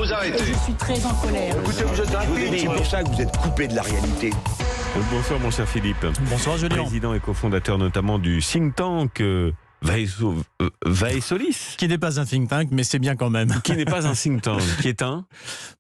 vous arrêter. Je suis très en colère. Écoutez, vous êtes rapide. C'est pour ça que vous êtes coupé de la réalité. Bonsoir mon cher Philippe. Bonsoir Julien. Président et cofondateur notamment du think tank Vaesolis. Qui n'est pas un think tank, mais c'est bien quand même. Qui n'est pas un think tank, qui est un...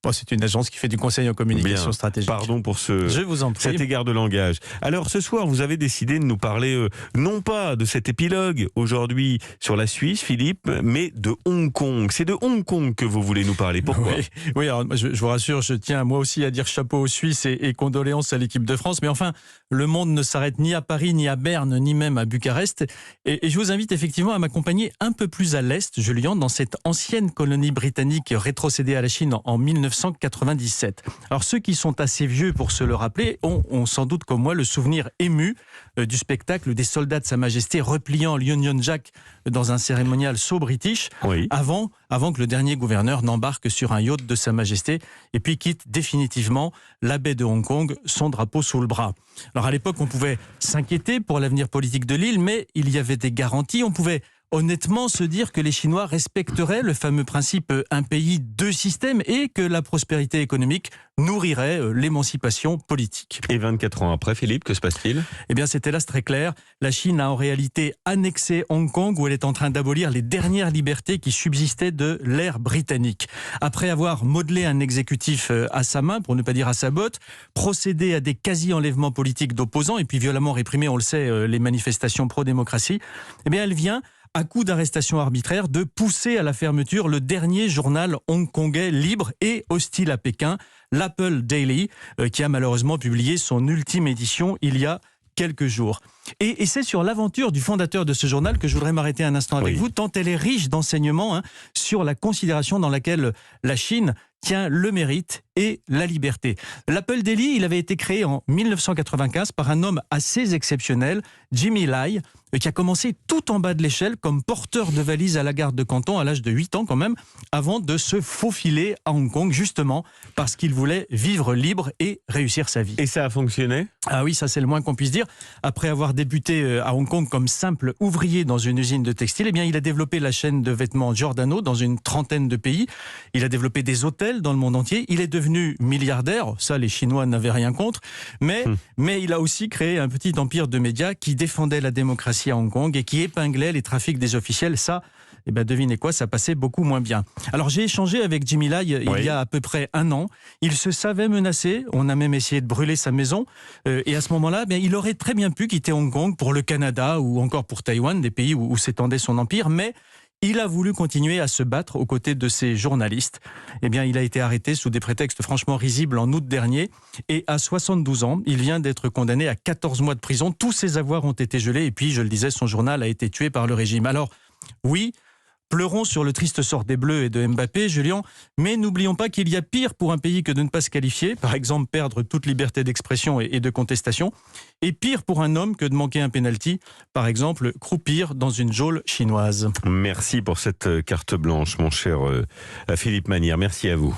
Bon, c'est une agence qui fait du conseil en communication stratégique. Pardon pour Je vous en prie. cet égard de langage. Alors ce soir, vous avez décidé de nous parler non pas de cet épilogue aujourd'hui sur la Suisse, Philippe, mais de Hong Kong. C'est de Hong Kong que vous voulez nous parler. Pourquoi ? Oui, alors je vous rassure, je tiens moi aussi à dire chapeau aux Suisses et condoléances à l'équipe de France. Mais enfin, le monde ne s'arrête ni à Paris, ni à Berne, ni même à Bucarest. Et je vous invite effectivement à m'accompagner un peu plus à l'est, Julien, dans cette ancienne colonie britannique rétrocédée à la Chine en 1997. Alors ceux qui sont assez vieux pour se le rappeler ont sans doute comme moi le souvenir ému du spectacle des soldats de Sa Majesté repliant l'Union Jack dans un cérémonial saut british, Oui. avant que le dernier gouverneur n'embarque sur un yacht de Sa Majesté et puis quitte définitivement la baie de Hong Kong, son drapeau sous le bras. Alors à l'époque, on pouvait s'inquiéter pour l'avenir politique de l'île, mais il y avait des garanties. On pouvait honnêtement se dire que les Chinois respecteraient le fameux principe un pays, deux systèmes et que la prospérité économique nourrirait l'émancipation politique. Et 24 ans après, Philippe, que se passe-t-il ? Eh bien, c'est hélas très clair. La Chine a en réalité annexé Hong Kong où elle est en train d'abolir les dernières libertés qui subsistaient de l'ère britannique. Après avoir modelé un exécutif à sa main, pour ne pas dire à sa botte, procédé à des quasi-enlèvements politiques d'opposants et puis violemment réprimé, on le sait, les manifestations pro-démocratie, eh bien, elle vient à coup d'arrestations arbitraires, de pousser à la fermeture le dernier journal hongkongais libre et hostile à Pékin, l'Apple Daily, qui a malheureusement publié son ultime édition il y a quelques jours. Et c'est sur l'aventure du fondateur de ce journal que je voudrais m'arrêter un instant avec vous, tant elle est riche d'enseignements sur la considération dans laquelle la Chine tient le mérite et la liberté. L'Apple Daily, il avait été créé en 1995 par un homme assez exceptionnel, Jimmy Lai, qui a commencé tout en bas de l'échelle comme porteur de valises à la gare de Canton à l'âge de 8 ans quand même, avant de se faufiler à Hong Kong, justement parce qu'il voulait vivre libre et réussir sa vie. Et ça a fonctionné ? Ah oui, ça c'est le moins qu'on puisse dire. Après avoir débuté à Hong Kong comme simple ouvrier dans une usine de textile, eh bien, il a développé la chaîne de vêtements Giordano dans une trentaine de pays. Il a développé des hôtels dans le monde entier. Il est devenu milliardaire. Ça, les Chinois n'avaient rien contre. Mais il a aussi créé un petit empire de médias qui défendait la démocratie à Hong Kong et qui épinglait les trafics des officiels. Ça, eh ben, devinez quoi, ça passait beaucoup moins bien. Alors j'ai échangé avec Jimmy Lai il y a à peu près un an. Il se savait menacé. On a même essayé de brûler sa maison. Et à ce moment-là, eh bien, il aurait très bien pu quitter Hong Kong pour le Canada ou encore pour Taïwan, des pays où s'étendait son empire. Mais il a voulu continuer à se battre aux côtés de ses journalistes. Eh bien, il a été arrêté sous des prétextes franchement risibles en août dernier. Et à 72 ans, il vient d'être condamné à 14 mois de prison. Tous ses avoirs ont été gelés. Et puis, je le disais, son journal a été tué par le régime. Alors, oui, pleurons sur le triste sort des Bleus et de Mbappé, Julien, mais n'oublions pas qu'il y a pire pour un pays que de ne pas se qualifier, par exemple perdre toute liberté d'expression et de contestation, et pire pour un homme que de manquer un pénalty, par exemple croupir dans une geôle chinoise. Merci pour cette carte blanche, mon cher Philippe Manière. Merci à vous.